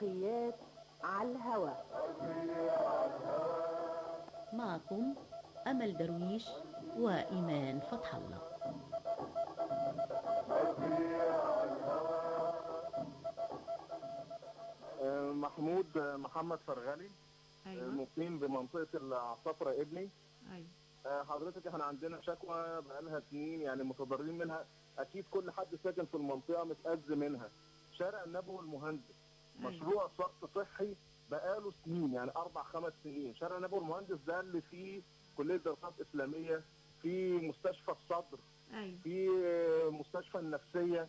برقيات على الهواء. معكم أمل درويش وإيمان فتح الله. محمود محمد فرغلي. ايوه مقيم بمنطقة العصافرة ابني. ايوه حضرتك احنا عندنا شكوى بقالها سنين، يعني متضررين منها. اكيد كل حد ساكن في المنطقة متأذي منها. شارع النبوي المهندس، ايوه مشروع صرف صحي بقاله سنين، يعني 4 5 سنين. شارع النبوي المهندس ده اللي فيه كلية دراسات إسلامية، في مستشفى الصدر، ايوه في مستشفى النفسية.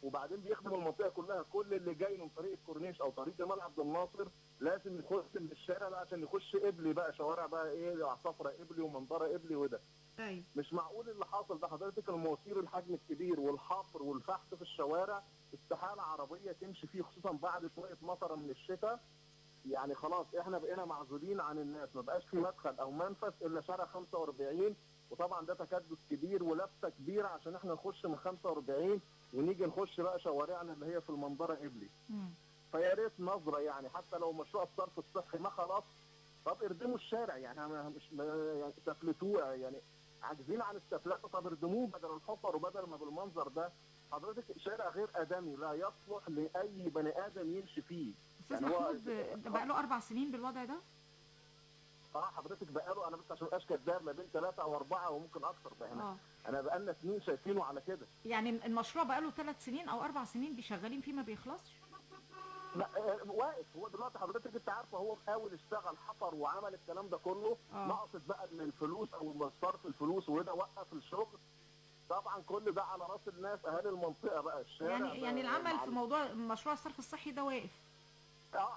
وبعدين بيخدم المنطقه كلها. كل اللي جاي من طريق الكورنيش او طريق جمال عبد الناصر لازم يخش من الشارع ده عشان يخش قبلي بقى، شوارع بقى ايه، عصافره قبلي ومنظره قبلي. وده ايوه مش معقول اللي حاصل ده. حضرتك المواسير الحجم الكبير والحفر والفحت في الشوارع استحاله عربيه تمشي فيه، خصوصا بعد شويه مطره من الشتاء. يعني خلاص احنا بقينا معزولين عن الناس، ما بقاش في مدخل او منفذ الا شارع 45. وطبعا ده تكدس كبير ولفه كبيره عشان احنا نخش من 45 ونيجي نخش بقى شوارعنا اللي هي في المنظره قبلي. امم فيا ريت نظره، يعني حتى لو مشروع الصرف الصحي ما خلاص، طب اردموا الشارع. يعني مش يعني سفلتوه، يعني عاجزين عن السفلته، طب اردموه بدل الحفر وبدل ما بالمنظر ده. حضرتك شارع غير ادمي لا يصلح لاي بني ادم يمشي فيه. استاذ يعني هو محمود، ده بقى له 4 سنين بالوضع ده. حضرتك بقاله، انا بس عشان مبقاش كداب، ما بين 3 او 4 وممكن اكتر بقى هنا. اه انا بقالنا سنين شايفينه على كده. يعني المشروع بقى له 3 سنين او 4 سنين بيشغلين فيه ما بيخلصش. لا واقف. هو دلوقتي حضرتك انت عارفه، هو حاول اشتغل حفر وعمل الكلام ده كله، اه نقصت بقى من الفلوس او من صرف الفلوس، وده وقف الشغل. طبعا كل ده على راس الناس، اهالي المنطقه بقى، الشارع يعني العمل مع في موضوع مشروع الصرف الصحي ده واقف.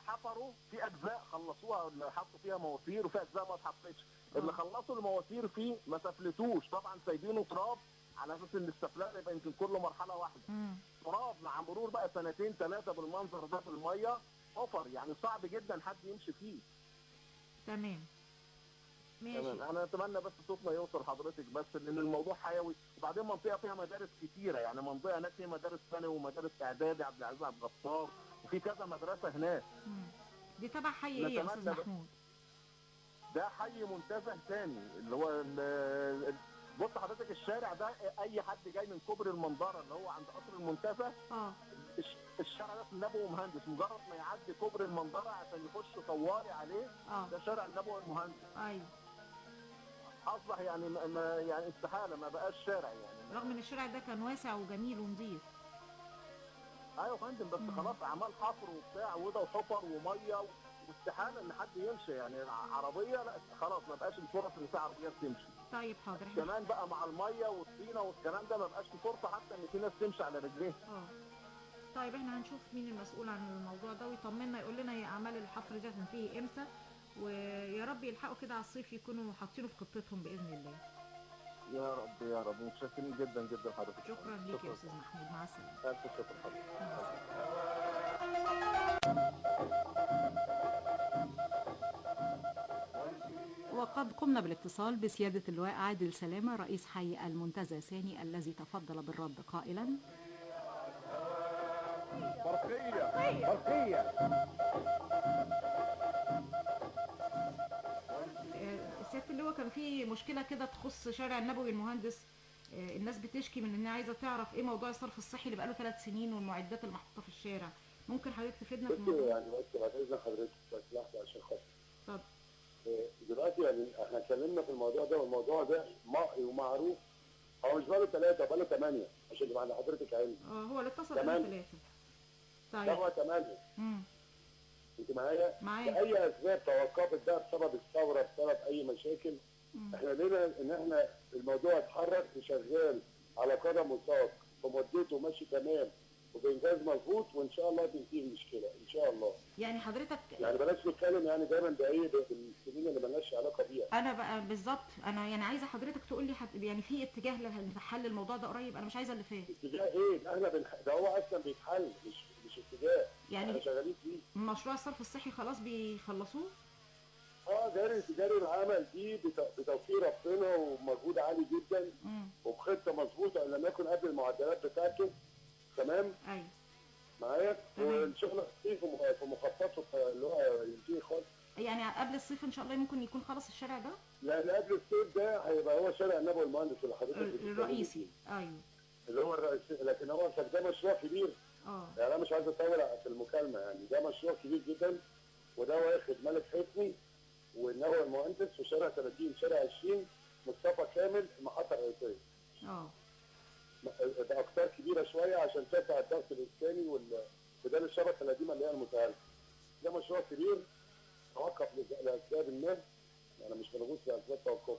حفروا في اجزاء خلصوها، اللي حطوا فيها مواسير، وفي اجزاء ما اتحطتش. اللي اه خلصوا المواسير فيه ما سفلتوش، طبعا سايبينه تراب على اساس ان السفلات يبقى يمكن كل مرحله واحده. امم تراب مع مرور بقى 2 3 بالمنظر ده في الميه، حفر يعني صعب جدا حد يمشي فيه. تمام ماشي. تمام. انا اتمنى بس صوتنا يوصل حضرتك، بس لان الموضوع حيوي. وبعدين منطقه فيها مدارس كتيره، يعني منطقه هناك فيها مدارس ثانوي ومدارس اعدادي عبد العزيز عبد الغفار، وفي كذا مدرسه هناك. مم. دي تبع حي ايه يا استاذ نتمنى بس. محمود؟ ده حي منتزه تاني اللي هو بص حضرتك الشارع ده، اي حد جاي من كوبري المنظره اللي هو عند قصر المنتزه، اه الشارع ده النبوي مهندس، مجرد ما يعدي كوبري المنظره عشان يخش طوالي عليه، اه ده شارع النبوي المهندس. ايوه. اصبح يعني يعني استحاله ما بقاش شارع يعني رغم ان الشارع ده كان واسع وجميل ونظيف. ايوه يا فندم، بس امم خلاص اعمال حفر وبتاع وده وحفر وميه واستحاله ان حد يمشي، يعني عربيه لا خلاص ما بقاش الفرص ان في عربيات تمشي. طيب حاضر احنا. كمان بقى مع الميه والطينه والكلام ده ما بقاش في فرصه حتى ان في ناس تمشي على رجليها. اه طيب احنا هنشوف مين المسؤول عن الموضوع ده ويطمنا يقول لنا هي اعمال الحفر دي هتنتهي امتى، ويا رب يلحقوا كده على الصيف يكونوا حاطينه في خطتهم باذن الله. يا رب يا رب، متشكرين جدا جدا حضرتك يا فندم. شكرا ليك يا شكرا. استاذ محمود، مع السلامه. الف شكر حضرتك. مع الف السلامه. شكر. وقد قمنا بالاتصال بسيادة اللواء عادل سلامة رئيس حي المنتزه ثاني الذي تفضل بالرد قائلا: برقيه برقيه. سياده اللواء، كان في مشكله كده تخص شارع النبوي المهندس. الناس بتشكي من انها عايزه تعرف ايه موضوع الصرف الصحي اللي بقاله 3 سنين والمعدات المحطوطه في الشارع. ممكن حضرتك تفيدنا في بصي الموضوع ده؟ يعني بس بعد اذن حضرتك بس لحظه عشان خاطر اتفضل. دلوقتي يعني احنا اتكلمنا في الموضوع ده، والموضوع ده ومعروف. هو مش بقاله 3، بقاله 8 عشان يبقى عند حضرتك علم. هو اللي اتصل قال 8. 3. ده طيب. هو 8. امم انت معايا؟ معاك. لاي اسباب توقفت بقى، بسبب الثوره، بسبب اي مشاكل. مم. احنا لينا ان احنا الموضوع اتحرك وشغال على قدم وساق، ومدته ماشي تمام وبانجاز مظبوط، وان شاء الله تنتهي المشكله ان شاء الله. يعني حضرتك. يعني بلاش نتكلم يعني دايما بايه بالسنين اللي مالناش علاقه بيها. انا بقى بالظبط، انا يعني عايزه حضرتك تقول لي يعني في اتجاه لحل الموضوع ده قريب، انا مش عايزه اللي فات. اتجاه ايه؟ ده احنا ده هو اصلا بيتحل، مش اتجاه. احنا يعني شغالين فيه. مشروع الصرف الصحي خلاص بيخلصوه. جاري العمل دي بتوفيق ربنا ومجهود عالي جدا، امم وبخطه مظبوطه ان لم يكن قبل المعدلات بتاعته. تمام. ايوه. معايا؟ تمام. والشغل في مخططه اللي هو ينتهي خالص. يعني قبل الصيف ان شاء الله ممكن يكون خلص الشارع ده لان قبل الصيف ده هيبقى هو شارع النبوي المهندس اللي حضرتك بتتكلمي الرئيسي. فيه. ايوه. اللي هو الرئيسي، لكن هو ده مشروع كبير. يعني انا مش عايز اطول في المكالمه، يعني ده مشروع كبير جدا، وده واخد ملك حسني والنبوي المهندس وشارع 30 شارع 20 مصطفى كامل المحطه الرئيسيه. ده اقطار كبيره شويه عشان تسع الضغط الاسكاني بدل الشبكه القديمه اللي هي المتهالكه. ده مشروع كبير توقف لاسباب ما، انا مش بنغوص في اسباب توقفه.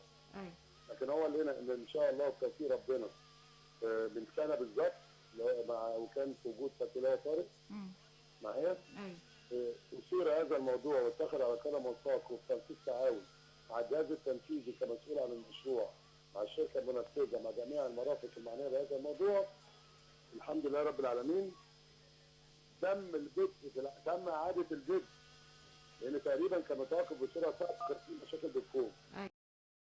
لكن هو اللي هنا ان شاء الله بتوفيق ربنا من سنه بالظبط وكان في وجود فتيلة طارق معايا. أثير هذا الموضوع واتخذ على قدم وساق وبتنفيذ تعاون مع الجهاز التنفيذي كمسؤول عن المشروع مع الشركه المنفذه مع جميع المرافق المعنيه بهذا الموضوع. الحمد لله رب العالمين. تم اعاده البدء لان تقريبا كان متوقف بسرعه صعبه، كان في مشاكل بالكون.